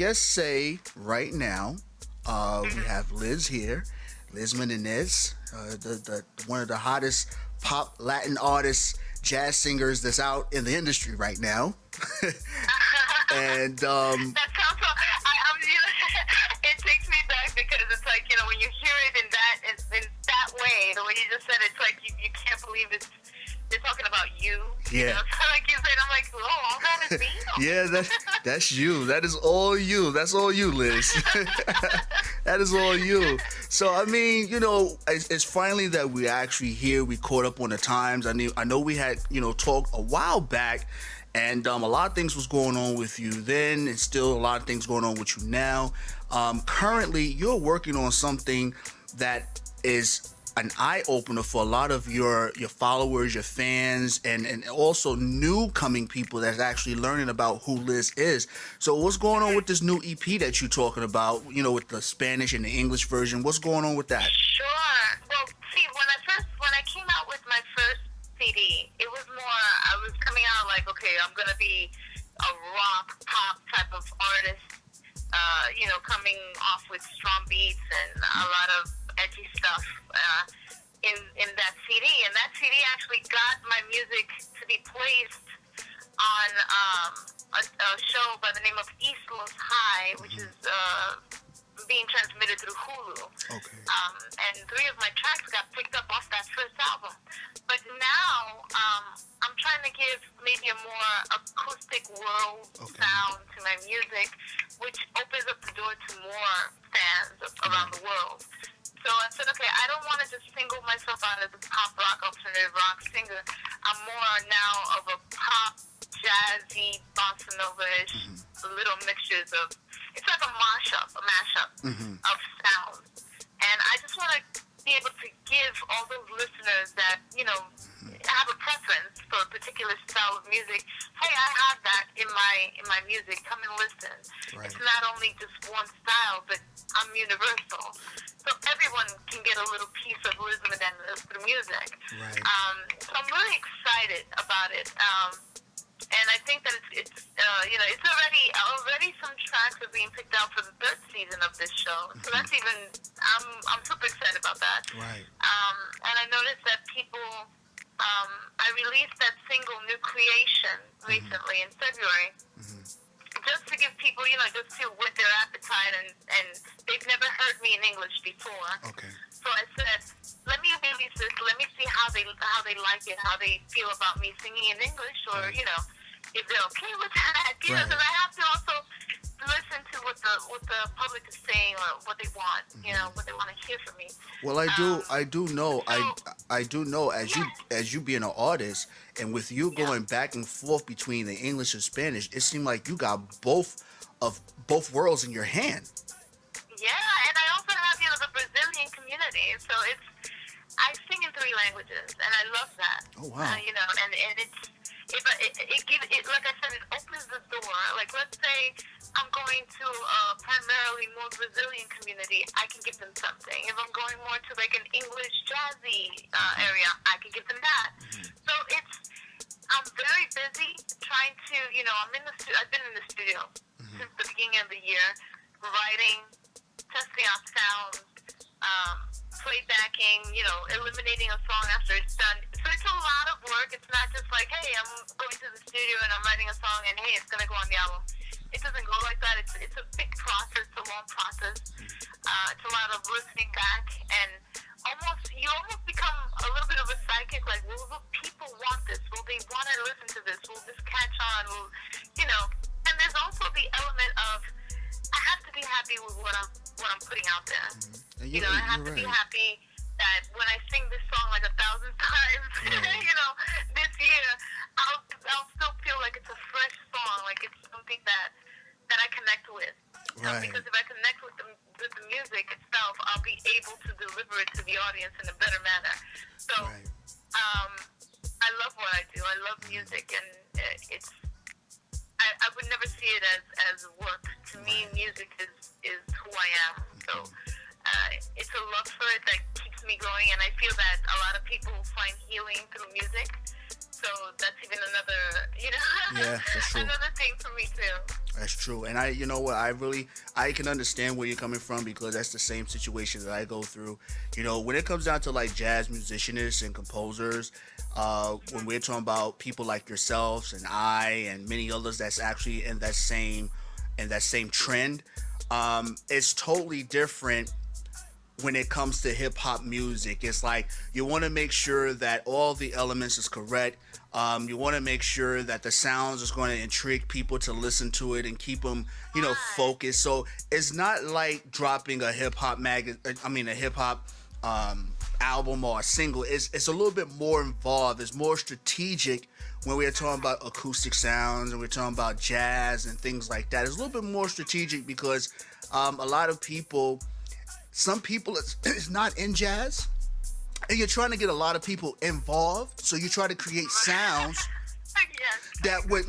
just say right now, we have Liz here, Liz Menezes, the one of the hottest pop Latin artists, jazz singers that's out in the industry right now. And That sounds so. It takes me back because it's like when you hear it in that way, the way you just said it, it's like you can't believe they're talking about you. Yeah. So like you said, I'm like, oh, all that is me. yeah, that's you. That is all you. That's all you, Liz. That is all you. So I mean, it's finally that we actually here. We caught up on the times. I know we had talked a while back. And a lot of things was going on with you then, and still a lot of things going on with you now. Currently, you're working on something that is an eye-opener for a lot of your followers, your fans, and also new coming people that's actually learning about who Liz is. So what's going on with this new EP that you're talking about, with the Spanish and the English version? What's going on with that? Sure. Well, see, when I came out with my first CD, it was more, I was coming out like, okay, I'm going to be a rock, pop type of artist, coming off with strong beats and a lot of edgy stuff in that CD. And that CD actually got my music to be placed on a show by the name of East Los High, which is being transmitted through Hulu. Okay. And 3 of my tracks got picked up off that first album. But now I'm trying to give maybe a more acoustic world sound to my music, which opens up the door to more fans around the world. So I said, okay, I don't want to just single myself out as a pop rock, alternative rock singer. I'm more now of a pop, jazzy, bossa nova-ish, little mixtures of, it's like a mashup of sound. And I just want to be able to give all those listeners that, have a preference for a particular style of music, hey, I have that in my music, come and listen. Right. It's not only just one style, but I'm universal. So everyone can get a little piece of Liz Menezes through music. Right. So I'm really excited about it. And I think that it's already some tracks are being picked out for the 3rd season of this show. So that's I'm super excited about that. Right. And I noticed that people, I released that single New Creation recently in February. Just to give people, just to whet their appetite, and they've never heard me in English before. Okay. So I said, let me release this. Let me see how they like it, how they feel about me singing in English, or if they're okay with that. Because I have to also listen to what the public is saying or what they want. What they want to hear from me. Well, I do know as you being an artist, and with you going back and forth between the English and Spanish, it seemed like you got both worlds in your hand. Yeah, and I also have the Brazilian community, so I sing in 3 languages, and I love that. Oh wow! And it's it like I said, it opens the door. Like, let's say I'm going to a primarily more Brazilian community, I can give them something. If I'm going more to like an English jazzy area, I can give them that. So I'm very busy trying to, I've been in the studio since the beginning of the year, writing, testing out sounds, playbacking, eliminating a song after it's done. So it's a lot of work. It's not just like, hey, I'm going to the studio and I'm writing a song and hey, it's going to go on the album. It doesn't go like that. It's a big process, a long process. It's a lot of listening back, and you almost become a little bit of a psychic, like, will people want this? Will they want to listen to this? Will this catch on? And there's also the element of, I have to be happy with what I'm putting out there. I have to be happy that when I sing this song like 1,000 times, this year, I'll still feel like it's a fresh song, like it's something that I connect with. Right. Because if I connect with the music itself, I'll be able to deliver it to the audience in a better manner. So, I love what I do. I love music, and I would never see it as work. To me, music is who I am. So it's a love for it that keeps me going, and I feel that a lot of people find healing through music. So that's even another, Yeah, that's true. another thing for me too. That's true. And you know what, I can understand where you're coming from because that's the same situation that I go through. When it comes down to like jazz musicians and composers, when we're talking about people like yourselves and I and many others that's actually in that same trend, it's totally different when it comes to hip hop music. It's like you want to make sure that all the elements is correct. You want to make sure that the sounds is going to intrigue people to listen to it and keep them, focused. So it's not like dropping a hip hop a hip hop album or a single. It's a little bit more involved. It's more strategic when we're talking about acoustic sounds and we're talking about jazz and things like that. It's a little bit more strategic because a lot of people. Some people it's not in jazz, and you're trying to get a lot of people involved. So you try to create sounds that would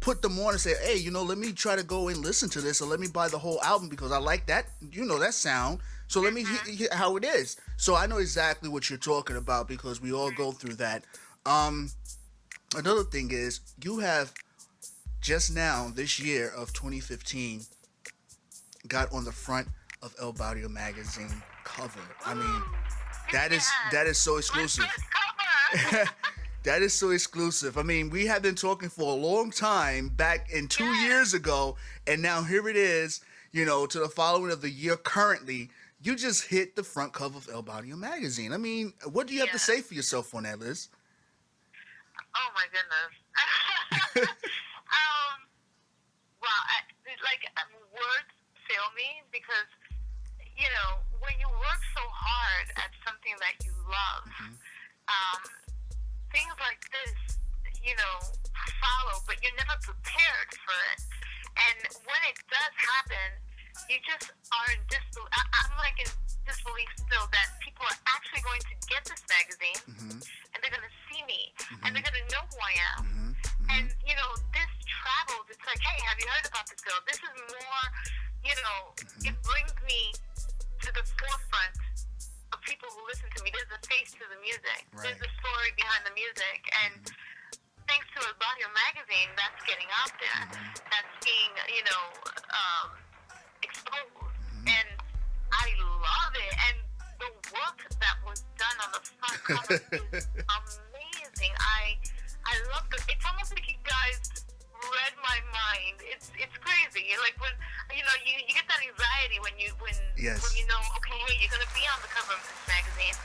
put them on and say, hey, let me try to go and listen to this, or let me buy the whole album because I like that, that sound. So let me hear how it is. So I know exactly what you're talking about because we all go through that. Another thing is you have just now this year of 2015 got on the front of El Barrio Magazine cover. I mean, that is so exclusive. That is so exclusive. I mean, we have been talking for a long time back in 2 years ago, and now here it is, to the following of the year currently, you just hit the front cover of El Barrio Magazine. I mean, what do you have to say for yourself on that, Liz? Oh my goodness. Words fail me because when you work so hard at something that you love, things like this, follow, but you're never prepared for it. And when it does happen, you just are in disbelief. I'm like in disbelief still that people are actually going to get this magazine and they're going to see me and they're going to know who I am. And, this travels. It's like, hey, have you heard about this girl? This is more, it brings me to the forefront of people who listen to me. There's a face to the music. Right. There's a story behind the music. And thanks to El Barrio Magazine, that's getting out there. That's being, exposed. And I love it. And the work that was done on the front cover is amazing. I love it. It's almost like you guys read my mind. It's crazy. Like when you get that anxiety when you know, okay, hey, you're gonna be on the cover of this magazine,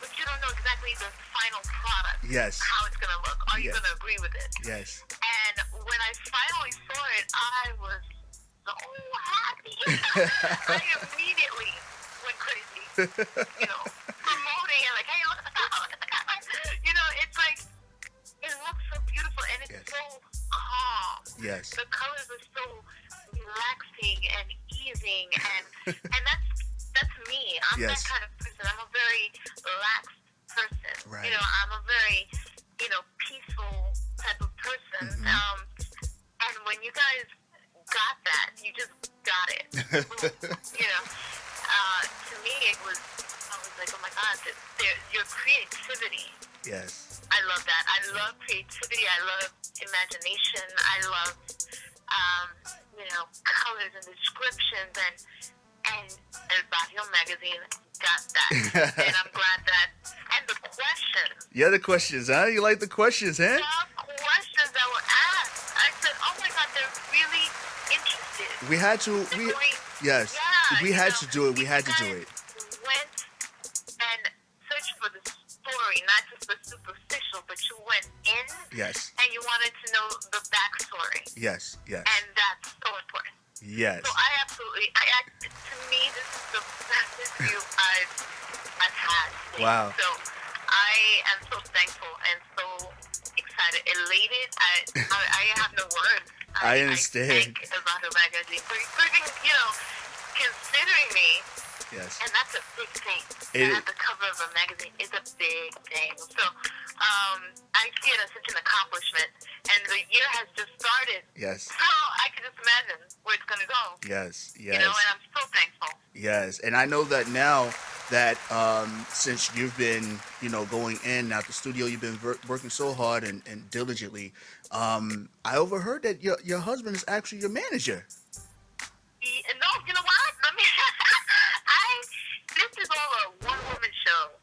but you don't know exactly the final product. Yes. How it's gonna look. Are you gonna agree with it? Yes. And when I finally saw it, I was so happy. I immediately went crazy. Promoting and like, hey, look at the cover, look at the cover. It's like. It looks so beautiful and it's so calm. Yes. The colors are so relaxing and easing and that's me. I'm that kind of person. I'm a very relaxed person. Right. I'm a very, peaceful type of person. And when you guys got that, you just got it. To me I was like, oh my God, your creativity. Yes. I love that. I love creativity. I love imagination. I love, colors and descriptions. And El Barrio Magazine got that. And I'm glad that. And the questions. Yeah, the questions, huh? You like the questions, huh? The questions that were asked. I said, oh my God, they're really interested. We had to. Yes. Yeah, we had to do it. We had to do it. Went and searched for the story, not just the superficial, but you went in. Yes. And you wanted to know the backstory. Yes. Yes. And that's so important. Yes. So to me, this is the best interview I've had. Wow. So I am so thankful and so excited, elated. I have no words. I understand. I thank El Barrio Magazine for even, considering me. Yes. And that's a big thing. And at the cover of a magazine is a big thing. So I see it as such an accomplishment. And the year has just started. Yes. So I can just imagine where it's going to go. Yes. Yes. And I'm so thankful. Yes. And I know that now that since you've been, going in and out the studio, you've been working so hard and diligently. I overheard that your husband is actually your manager. No, you know what? Let me. This is all a one-woman show.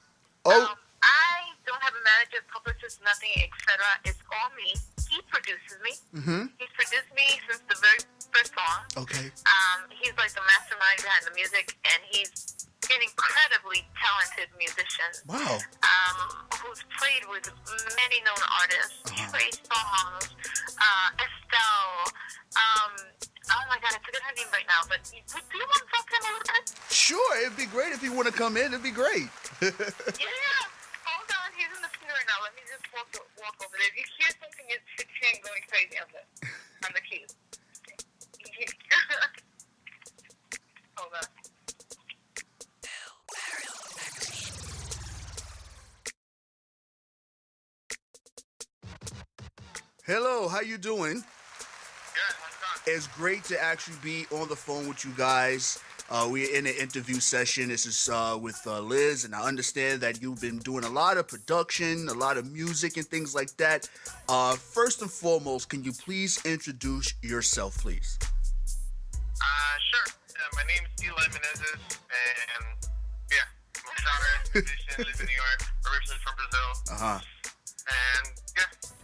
Oh, I don't have a manager, publicist, nothing, etc. It's all me. He produces me. mm-hmm. He's produced me since the very first song. Okay. He's like the mastermind behind the music, and he's an incredibly talented musician. Wow. Who's played with many known artists. Trey Songz, Estelle. Oh my God, I forget her name right now. But do you want to talk to him a little bit? Sure, it'd be great if you want to come in. It'd be great. Yeah. Hold on, he's in the studio right now. Let me just walk over there. If you hear something, it's his hand going crazy on the keys. Hold on. Hello, how you doing? Good, what's up? It's great to actually be on the phone with you guys. We're in an interview session. This is with Liz, and I understand that you've been doing a lot of production, a lot of music, and things like that. First and foremost, can you please introduce yourself, please? Sure. My name is To Liz Menezes, and I'm a songwriter, musician, live in New York, originally from Brazil. And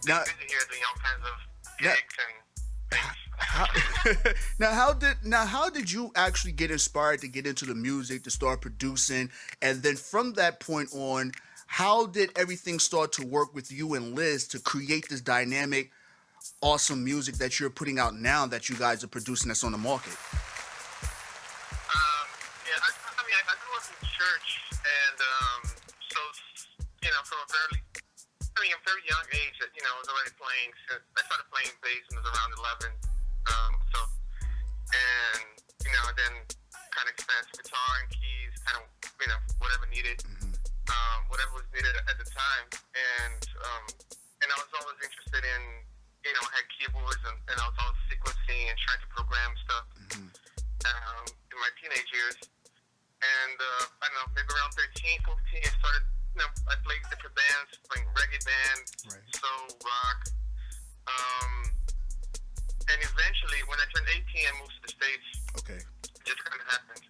Now, busy here doing all kinds of gigs and things. how did you actually get inspired to get into the music, to start producing, and then from that point on, how did everything start to work with you and Liz to create this dynamic, awesome music that you're putting out now that you guys are producing that's on the market? I grew up in church, and so from a very young age, that I was already playing. I started playing bass when I was around 11. Then kind of expanded to guitar and keys, kind of whatever needed, whatever was needed at the time, and I was always interested in I had keyboards and I was always sequencing and trying to program stuff in my teenage years. And I don't know, maybe around 13, 14, I started, I played different bands, playing reggae bands, soul, rock. And eventually, when I turned 18, I moved to the States. Okay. It just kind of happened.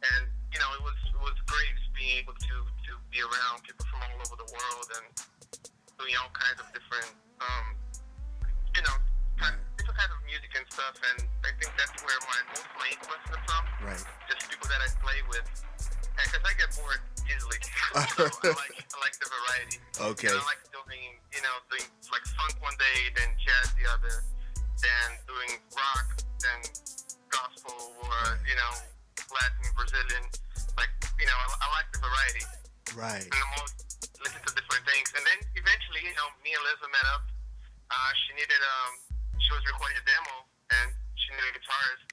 And, it was great just being able to be around people from all over the world and doing all kinds of different, different kinds of music and stuff. And I think that's where most of my influences are from. Right. Just people that I play with. Because I get bored easily. So I like the variety. Okay. And I like doing like funk one day, then jazz the other, then doing rock, then gospel, or, Latin, Brazilian. I like the variety. Right. And I'm always listening to different things. And then eventually, me and Liz met up. She was recording a demo, and she needed a guitarist.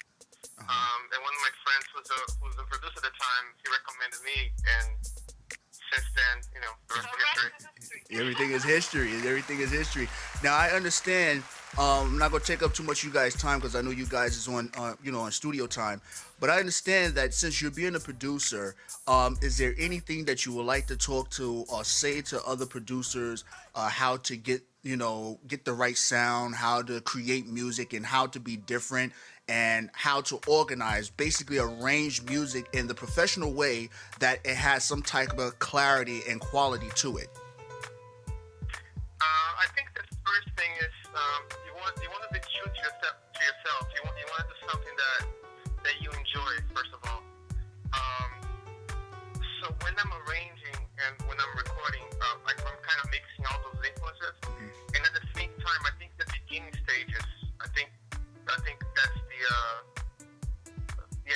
And one of my friends who was a producer at the time, he recommended me, and since then, the rest is history. Everything is history. Everything is history. Now I understand. I'm not gonna take up too much of you guys' time because I know you guys is on, on studio time. But I understand that since you're being a producer, is there anything that you would like to talk to or say to other producers, how to get the right sound, how to create music, and how to be different, and how to organize, basically arrange music in the professional way that it has some type of clarity and quality to it? I think the first thing is you want to be true to yourself. You want to do something that you enjoy, first of all. So when I'm arranging and when I'm recording, I'm kind of mixing all those influences. And at the same time, I think the beginning stages, I think that's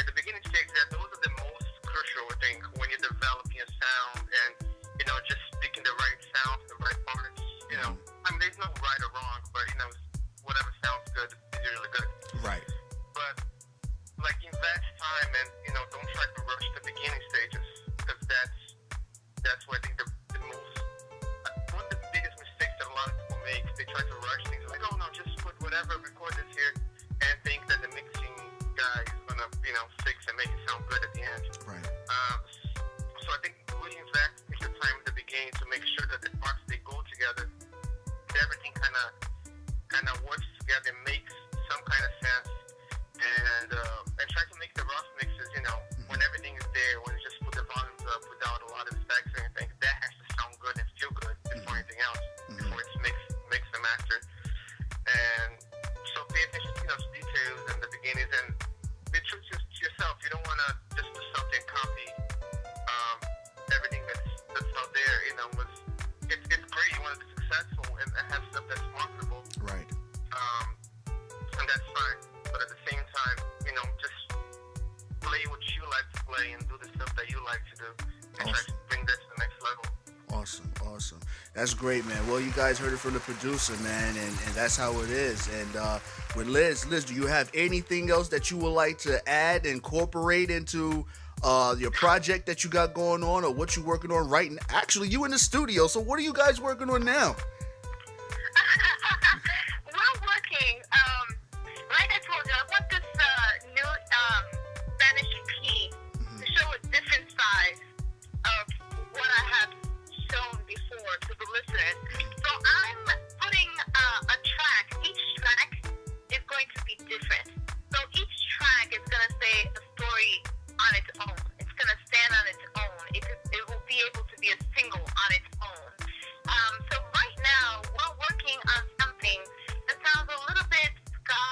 the beginning stages. Those are the most crucial, I think, when you're developing a sound and just picking the right sounds, the right parts. There's no right or wrong, but whatever sounds good is usually That's great, man. Well, you guys heard it from the producer, man, and that's how it is. And with Liz, do you have anything else that you would like to add, incorporate into your project that you got going on, or what you working on right now? Actually, you in the studio, so what are you guys working on now? We're working. Like I told you, I want this new Spanish EP to show a different side of what I have shown before to the listeners. So I'm putting a track. Each track is going to be different. So each track is going to say a story on its own. It's going to stand on its own. It will be able to be a single on its own. So right now, we're working on something that sounds a little bit ska,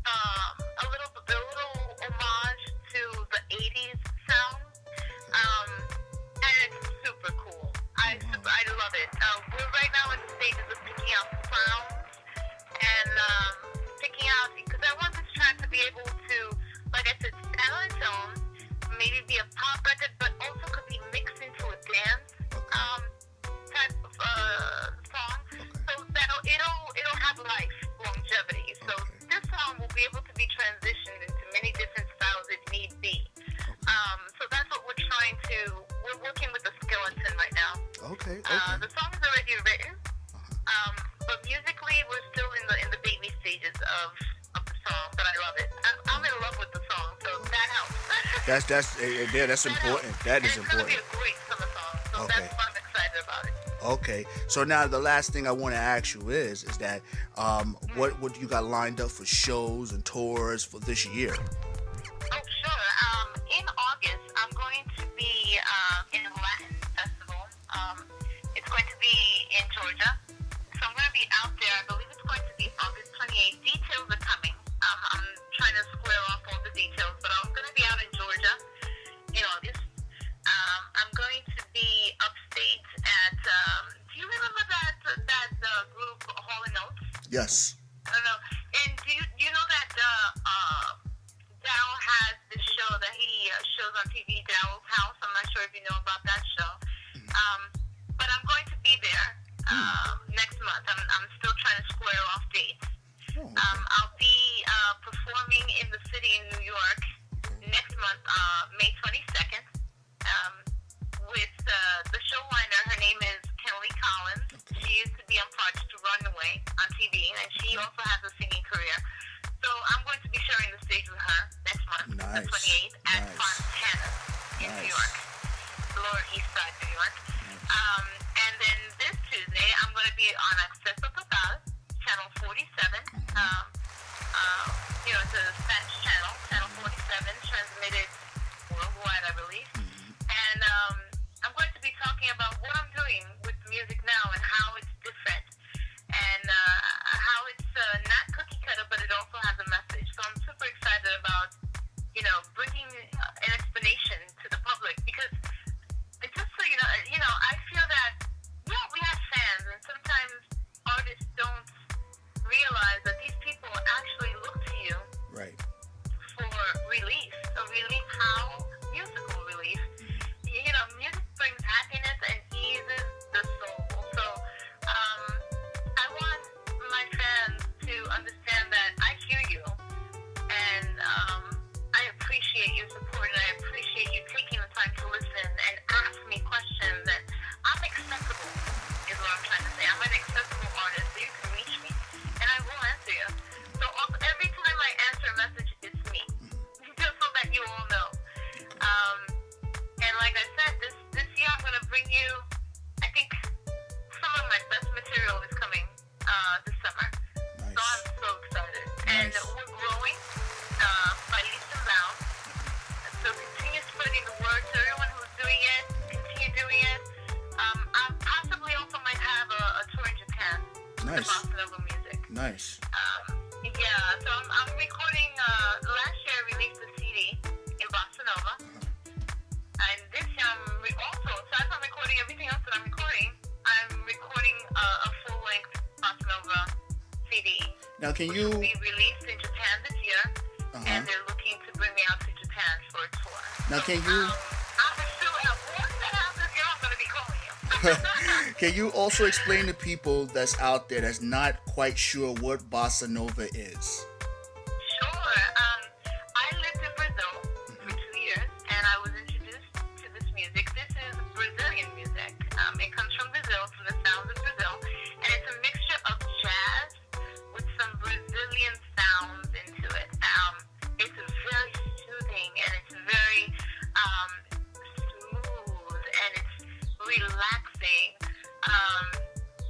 a little homage to the 80s sound. And it's super cool. I love it. We're right now in the stages of picking out sounds and picking out, because I want this track to be able to, like I said, stand on its own, maybe be a pop record, but also could be mixed into a dance type of song, so that it'll have life, longevity. So this song will be able to be transitioned into many different styles if need be. So that's what we're working with the skeleton right now. Okay. The song is already written, but musically we're still in the baby stages of the song, but I love it. I'm in love with the song, so that helps. That's important. That is important. It's going to be a great summer song, so that's why I'm excited about it. Okay, so now the last thing I want to ask you is that what you got lined up for shows and tours for this year? Oh, sure. In August, I'm going to be in a Latin festival. It's going to be in Georgia, so I'm going to be out there. I believe it's going to be August 28th. Details are coming. I'm trying to square off all the details, but I'm going to be out in Georgia in August. I'm going to be upstate at, do you remember that group, Hall & Oates? Yes. I don't know. And do you know that Daryl has this show that he shows on TV, Daryl's House? I'm not sure if you know about that show. But I'm going to be there next month. I'm still trying to square off dates. I'll be performing in the city in New York next month, May 22nd. With the showrunner. Her name is Kelly Collins. She used to be on Project Runaway on TV, and she also has a singing career. So I'm going to be sharing the stage with her next month, the 28th, at Fontana in New York, the Lower East Side, New York. And then this Tuesday, I'm going to be on Acceso Total, Channel 47. It's a Spanish channel, Channel 47, transmitted worldwide, I believe. And I'm going to be talking about what I'm doing with music now and how it's different and how it's not cookie cutter, but it also has a message. So I'm super excited about, bringing an explanation to the public, because it's just so I feel that, we have fans, and sometimes artists don't realize that these people actually look to you for relief. So relief how? Musical relief. Music brings happiness and eases the soul. So I want my fans to understand that I hear you, and I appreciate your support, and I appreciate you taking the time to listen and ask me questions. And I'm accessible, is what I'm trying to say. I'm an accessible artist, so you can reach me, and I will answer you. So every time I answer a message, it's me, just so that you all know. And like I said, this year I'm going to bring you, I think, some of my best material is coming this summer. Nice. So I'm so excited. Nice. And we're growing by leaps and bounds. So continue spreading the word to everyone who's doing it. Continue doing it. I possibly also might have a tour in Japan. Nice. The Bossa Nova music. Nice. So I'm recording, last year I released a CD in Bossa Nova. And this year aside from recording everything else that I'm recording a full-length Bossa Nova CD. Now, can you... Which will be released in Japan this year, and they're looking to bring me out to Japan for a tour. Now, can you... I'm still at once that happens, I'm going to be calling you. Can you also explain to people that's out there that's not quite sure what bossa nova is? Sure. I lived in Brazil for 2 years, and I was introduced to this music. This is Brazilian music. It comes from Brazil, from the sounds of Brazil, and it's a mixture of jazz with some Brazilian sounds into it. It's very soothing, and it's very smooth, and it's relaxing.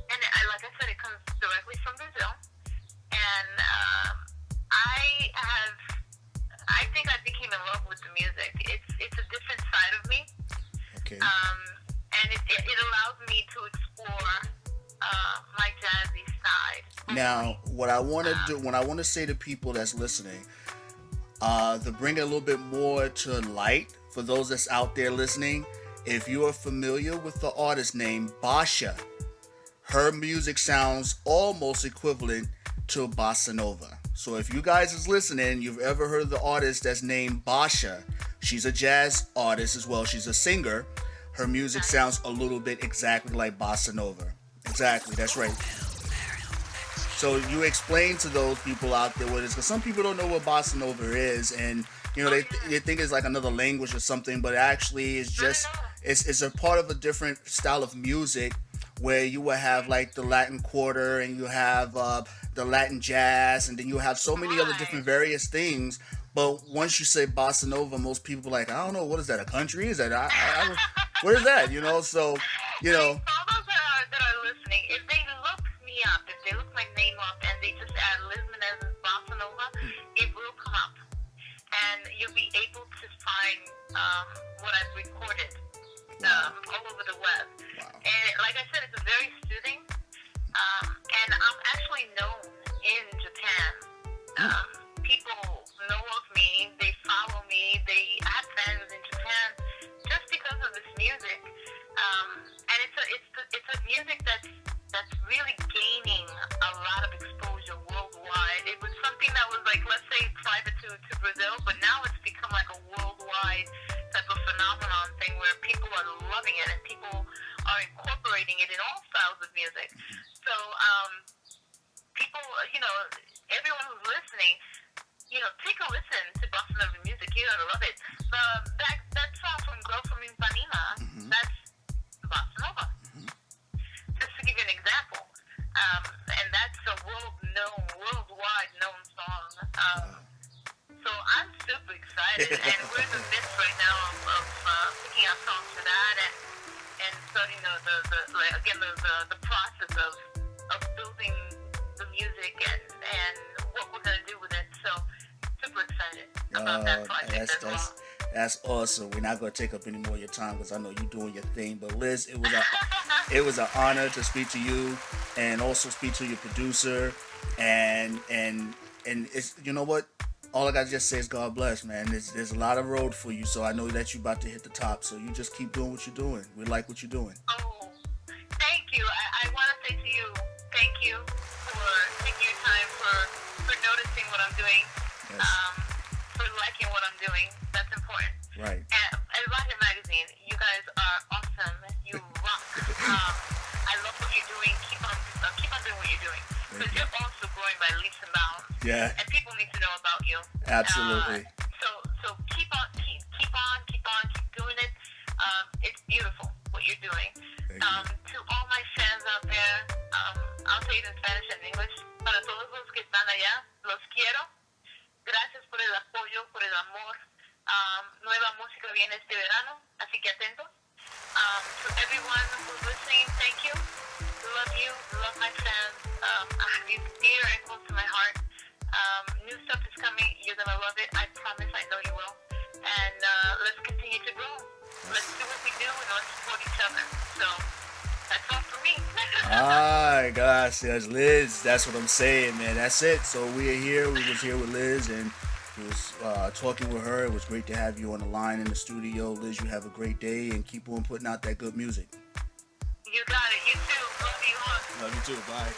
And like I said, it comes directly from Brazil, and I think I became in love with the music. It's a different side of me. Okay. And it allows me to explore my jazzy side. Now, what I want to do, when I want to say to people that's listening, to bring it a little bit more to light for those that's out there listening, if you are familiar with the artist named Basha, her music sounds almost equivalent to bossa nova. So if you guys is listening, you've ever heard the artist that's named Basha, she's a jazz artist as well. She's a singer. Her music sounds a little bit exactly like bossa nova. Exactly, that's right. So you explain to those people out there what it is, because some people don't know what bossa nova is, and you know they think it's like another language or something, but actually it's just it's a part of a different style of music where you will have like the Latin quarter, and you have the Latin jazz, and then you have so many other different various things. But once you say bossa nova, most people are like, I don't know, what is that? A country? Is that what is that? You know, so you know. All those that are listening, if they look me up, if they look my name up, and they just add Liz Menezes bossa nova, it will come up, and you'll be able to find what I've recorded all over the web. Wow. And like I said, it's very soothing. And I'm actually known in Japan. People know of me. They follow me. I have fans in Japan just because of this music. And it's a music that's really gaining a lot of exposure worldwide. It was something that was like, let's say, private to Brazil, but now it's become like a worldwide type of phenomenon thing where people are loving it and people are incorporating it in all styles of music. So people, everyone who's listening, take a listen to bossa nova music. You're gonna love it. That song from Girl from Ipanema, that's bossa nova. Just to give you an example, and that's a worldwide known song. So I'm super excited, and we're in the midst right now of picking out songs for that, and starting the process of building the music and what we're gonna do with it. So super excited about that project as well. That's awesome. We're not gonna take up any more of your time because I know you're doing your thing. But Liz, it was an honor to speak to you, and also speak to your producer, and it's, you know what? All I gotta just say is God bless, man. There's a lot of road for you, so I know that you're about to hit the top. So you just keep doing what you're doing. We like what you're doing. Oh, thank you. I want to say to you, thank you for taking your time, for noticing what I'm doing, Yes. for liking what I'm doing. That's important. Right. And BARRIO Magazine, you guys are awesome. You rock. I love what you're doing. Keep on doing what you're doing, because you're also growing by leaps and bounds. Yeah. And people need to know about you. Absolutely. So keep doing it. It's beautiful what you're doing. Thank you. To all my fans out there, I'll say it in Spanish and English. Para todos los que están allá, los quiero. Gracias por el apoyo, por el amor. Nueva música viene este verano, así que atentos. To everyone who's listening, thank you. Love you. Love my fans. I have you dear and close to my heart. New stuff is coming. You're going to love it. I promise. I know you will. And let's continue to grow. Let's do what we do, and let's support each other. So that's all for me. Ah, gosh, that's Liz. That's what I'm saying, man. That's it. So we are here. We was here with Liz, and we was talking with her. It was great to have you on the line in the studio. Liz, you have a great day, and keep on putting out that good music. You got it. You too. Love you. Love you too. Bye.